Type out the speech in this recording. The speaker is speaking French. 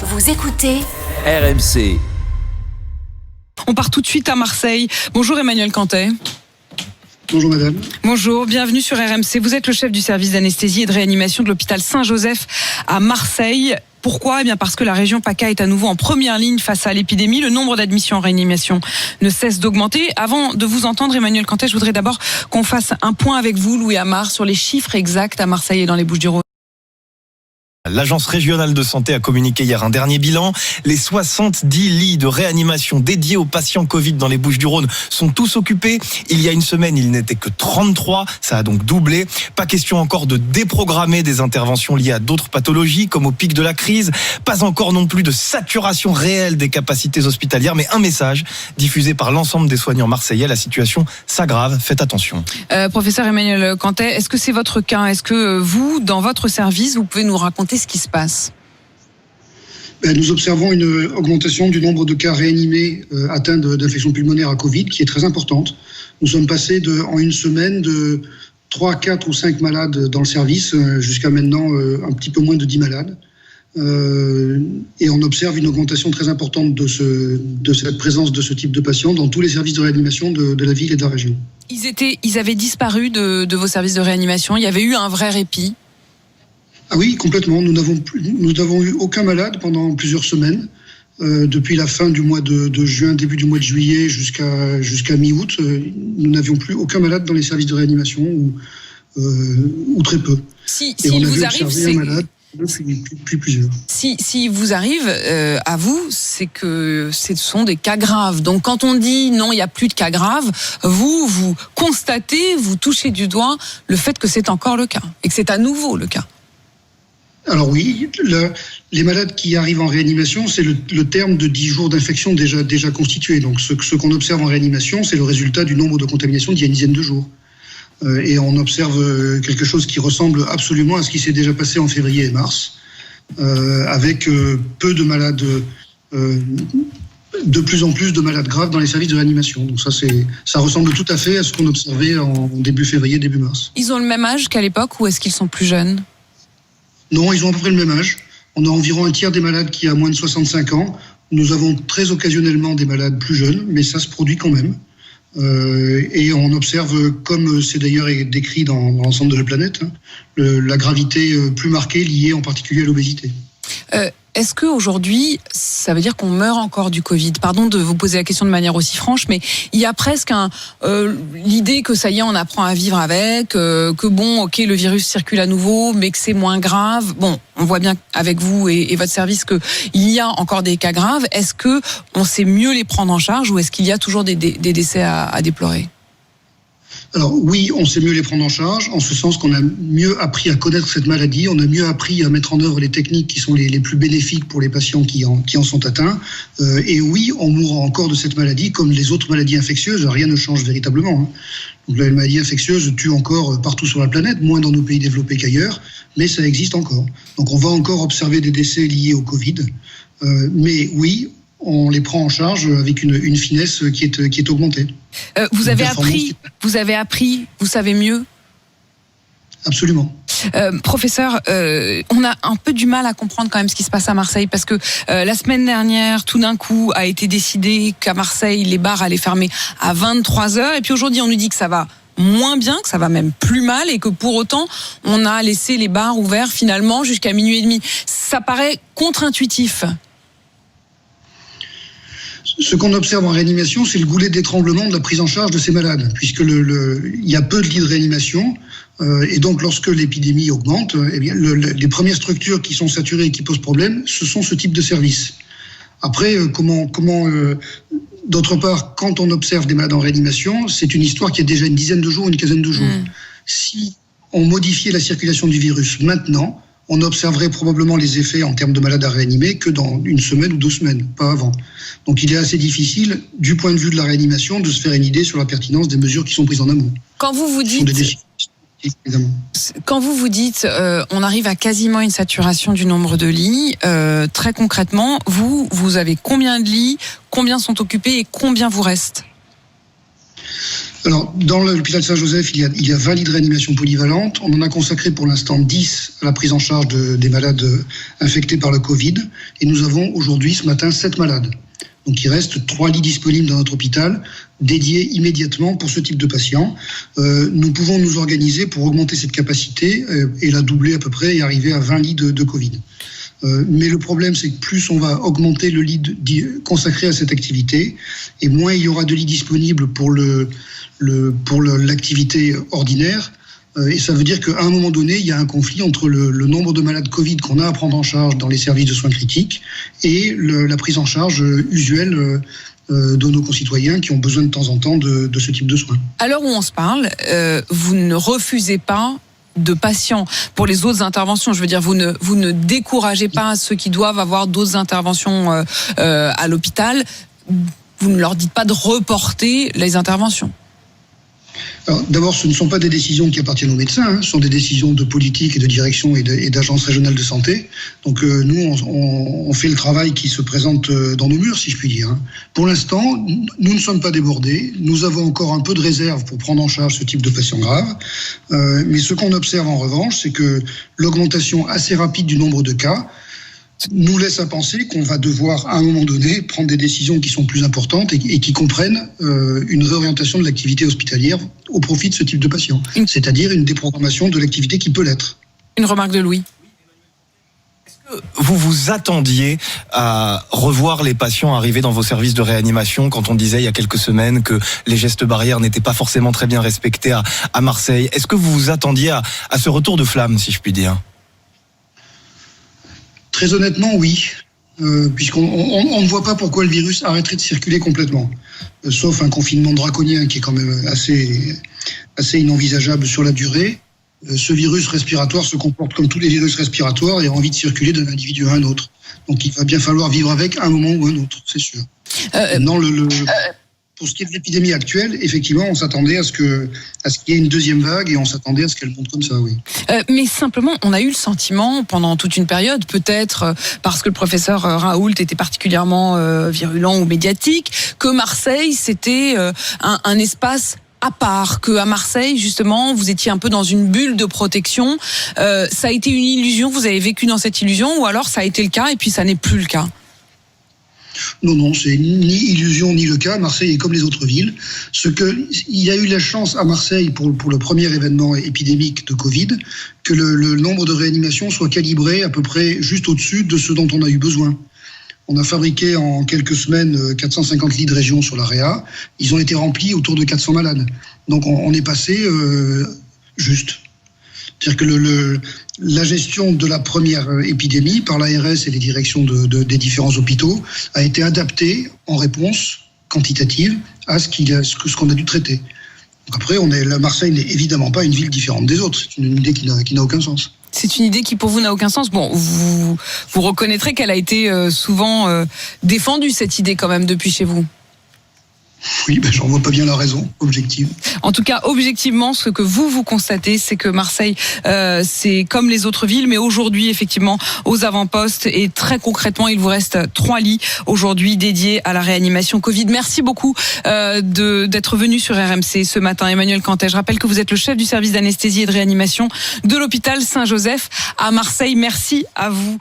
Vous écoutez RMC. On part tout de suite à Marseille. Bonjour Emmanuel Cantet. Bonjour madame. Bonjour, bienvenue sur RMC. Vous êtes le chef du service d'anesthésie et de réanimation de l'hôpital Saint-Joseph à Marseille. Pourquoi ? Eh bien parce que la région PACA est à nouveau en première ligne face à l'épidémie. Le nombre d'admissions en réanimation ne cesse d'augmenter. Avant de vous entendre, Emmanuel Cantet, je voudrais d'abord qu'on fasse un point avec vous, Louis Amar, sur les chiffres exacts à Marseille et dans les Bouches-du-Rhône. L'agence régionale de santé a communiqué hier un dernier bilan. Les 70 lits de réanimation dédiés aux patients Covid dans les Bouches-du-Rhône sont tous occupés. Il y a une semaine, il n'était que 33. Ça a donc doublé. Pas question encore de déprogrammer des interventions liées à d'autres pathologies, comme au pic de la crise. Pas encore non plus de saturation réelle des capacités hospitalières, mais un message diffusé par l'ensemble des soignants marseillais. La situation s'aggrave. Faites attention. Professeur Emmanuel Cantet, est-ce que c'est votre cas ? Est-ce que vous, dans votre service, vous pouvez nous raconter ce qui se passe ? Nous observons une augmentation du nombre de cas réanimés atteints d'infection pulmonaire à Covid qui est très importante. Nous sommes passés en une semaine de 3, 4 ou 5 malades dans le service jusqu'à maintenant un petit peu moins de 10 malades. Et on observe une augmentation très importante de cette présence de ce type de patients dans tous les services de réanimation de la ville et de la région. Ils avaient disparu de vos services de réanimation. Il y avait eu un vrai répit. Ah oui, complètement. Nous n'avons eu aucun malade pendant plusieurs semaines. Depuis la fin du mois de juin, début du mois de juillet jusqu'à mi-août, nous n'avions plus aucun malade dans les services de réanimation ou très peu. Si il vous arrive, c'est plusieurs. Si vous arrive à vous, c'est que ce sont des cas graves. Donc quand on dit non, il n'y a plus de cas graves, vous constatez, vous touchez du doigt le fait que c'est encore le cas et que c'est à nouveau le cas. Alors oui, les malades qui arrivent en réanimation, c'est le terme de 10 jours d'infection déjà constitué. Donc ce qu'on observe en réanimation, c'est le résultat du nombre de contaminations d'il y a une dizaine de jours. Et on observe quelque chose qui ressemble absolument à ce qui s'est déjà passé en février et mars, avec peu de malades, de plus en plus de malades graves dans les services de réanimation. Donc ça ressemble tout à fait à ce qu'on observait en début février, début mars. Ils ont le même âge qu'à l'époque ou est-ce qu'ils sont plus jeunes ? Non, ils ont à peu près le même âge. On a environ un tiers des malades qui a moins de 65 ans. Nous avons très occasionnellement des malades plus jeunes, mais ça se produit quand même. Et on observe, comme c'est d'ailleurs décrit dans l'ensemble de la planète, la gravité plus marquée liée en particulier à l'obésité. Est-ce qu'aujourd'hui, ça veut dire qu'on meurt encore du Covid ? Pardon de vous poser la question de manière aussi franche, mais il y a presque l'idée que ça y est, on apprend à vivre avec, que bon, ok, le virus circule à nouveau, mais que c'est moins grave. Bon, on voit bien avec vous et votre service qu'il y a encore des cas graves. Est-ce que on sait mieux les prendre en charge ou est-ce qu'il y a toujours des décès à déplorer ? Alors oui, on sait mieux les prendre en charge, en ce sens qu'on a mieux appris à connaître cette maladie, on a mieux appris à mettre en œuvre les techniques qui sont les plus bénéfiques pour les patients qui en sont atteints. Et oui, on mourra encore de cette maladie comme les autres maladies infectieuses, rien ne change véritablement. Donc la maladie infectieuse tue encore partout sur la planète, moins dans nos pays développés qu'ailleurs, mais ça existe encore. Donc on va encore observer des décès liés au Covid. Mais oui, on les prend en charge avec une finesse qui est augmentée. Vous avez appris, vous savez mieux ? Absolument. Professeur, on a un peu du mal à comprendre quand même ce qui se passe à Marseille parce que la semaine dernière, tout d'un coup, a été décidé qu'à Marseille, les bars allaient fermer à 23h et puis aujourd'hui, on nous dit que ça va moins bien, que ça va même plus mal et que pour autant, on a laissé les bars ouverts finalement jusqu'à minuit et demi. Ça paraît contre-intuitif. Ce qu'on observe en réanimation, c'est le goulet d'étranglement de la prise en charge de ces malades, puisque il y a peu de lits de réanimation, et donc lorsque l'épidémie augmente, eh bien, les premières structures qui sont saturées et qui posent problème, ce sont ce type de services. Après, d'autre part, quand on observe des malades en réanimation, c'est une histoire qui a déjà une dizaine de jours, une quinzaine de jours. Si on modifiait la circulation du virus maintenant, on observerait probablement les effets en termes de malades à réanimer que dans une semaine ou 2 semaines, pas avant. Donc il est assez difficile, du point de vue de la réanimation, de se faire une idée sur la pertinence des mesures qui sont prises en amont. Quand vous vous dites, on arrive à quasiment une saturation du nombre de lits, très concrètement, vous avez combien de lits, combien sont occupés et combien vous reste ? Alors, dans l'hôpital Saint-Joseph, il y a 20 lits de réanimation polyvalente. On en a consacré pour l'instant 10 à la prise en charge des malades infectés par le Covid. Et nous avons aujourd'hui, ce matin, 7 malades. Donc il reste 3 lits disponibles dans notre hôpital, dédiés immédiatement pour ce type de patients. Nous pouvons nous organiser pour augmenter cette capacité et la doubler à peu près et arriver à 20 lits de Covid. Mais le problème, c'est que plus on va augmenter le lit consacré à cette activité, et moins il y aura de lits disponibles pour l'activité ordinaire. Et ça veut dire qu'à un moment donné, il y a un conflit entre le nombre de malades Covid qu'on a à prendre en charge dans les services de soins critiques et la prise en charge usuelle de nos concitoyens qui ont besoin de temps en temps de ce type de soins. À l'heure où on se parle, vous ne refusez pas de patients pour les autres interventions. Je veux dire, vous ne découragez pas ceux qui doivent avoir d'autres interventions à l'hôpital. Vous ne leur dites pas de reporter les interventions. Alors, d'abord, ce ne sont pas des décisions qui appartiennent aux médecins, ce sont des décisions de politique et de direction et d'agences régionales de santé. Donc nous, on fait le travail qui se présente dans nos murs, si je puis dire. Pour l'instant, nous ne sommes pas débordés. Nous avons encore un peu de réserve pour prendre en charge ce type de patients graves. Mais ce qu'on observe en revanche, c'est que l'augmentation assez rapide du nombre de cas nous laisse à penser qu'on va devoir, à un moment donné, prendre des décisions qui sont plus importantes et qui comprennent une réorientation de l'activité hospitalière au profit de ce type de patients. C'est-à-dire une déprogrammation de l'activité qui peut l'être. Une remarque de Louis. Est-ce que vous vous attendiez à revoir les patients arrivés dans vos services de réanimation quand on disait il y a quelques semaines que les gestes barrières n'étaient pas forcément très bien respectés à Marseille? Est-ce que vous vous attendiez à ce retour de flamme, si je puis dire? Très honnêtement, oui, puisqu'on ne voit pas pourquoi le virus arrêterait de circuler complètement, sauf un confinement draconien qui est quand même assez inenvisageable sur la durée. Ce virus respiratoire se comporte comme tous les virus respiratoires et a envie de circuler d'un individu à un autre. Donc il va bien falloir vivre avec un moment ou un autre, c'est sûr. Pour ce qui est de l'épidémie actuelle, effectivement, on s'attendait à ce qu'il y ait une deuxième vague et on s'attendait à ce qu'elle monte comme ça, oui. Mais simplement, on a eu le sentiment pendant toute une période, peut-être parce que le professeur Raoult était particulièrement virulent ou médiatique, que Marseille, c'était un espace à part, que à Marseille, justement, vous étiez un peu dans une bulle de protection. Ça a été une illusion, vous avez vécu dans cette illusion, ou alors ça a été le cas et puis ça n'est plus le cas? Non, c'est ni illusion ni le cas. Marseille est comme les autres villes. Il y a eu la chance à Marseille pour le premier événement épidémique de Covid que le nombre de réanimations soit calibré à peu près juste au-dessus de ce dont on a eu besoin. On a fabriqué en quelques semaines 450 lits de région sur la Réa. Ils ont été remplis autour de 400 malades. Donc on est passé juste. C'est-à-dire que la gestion de la première épidémie par l'ARS et les directions des différents hôpitaux a été adaptée en réponse quantitative à ce qu'on a dû traiter. Donc après, Marseille n'est évidemment pas une ville différente des autres. C'est une idée qui n'a aucun sens. C'est une idée qui pour vous n'a aucun sens. Bon, vous reconnaîtrez qu'elle a été souvent défendue, cette idée quand même, depuis chez vous. Oui, j'en vois pas bien la raison, objective. En tout cas, objectivement, ce que vous constatez, c'est que Marseille, c'est comme les autres villes, mais aujourd'hui, effectivement, aux avant-postes, et très concrètement, il vous reste 3 lits aujourd'hui dédiés à la réanimation Covid. Merci beaucoup d'être venu sur RMC ce matin, Emmanuel Cantet. Je rappelle que vous êtes le chef du service d'anesthésie et de réanimation de l'hôpital Saint-Joseph à Marseille. Merci à vous.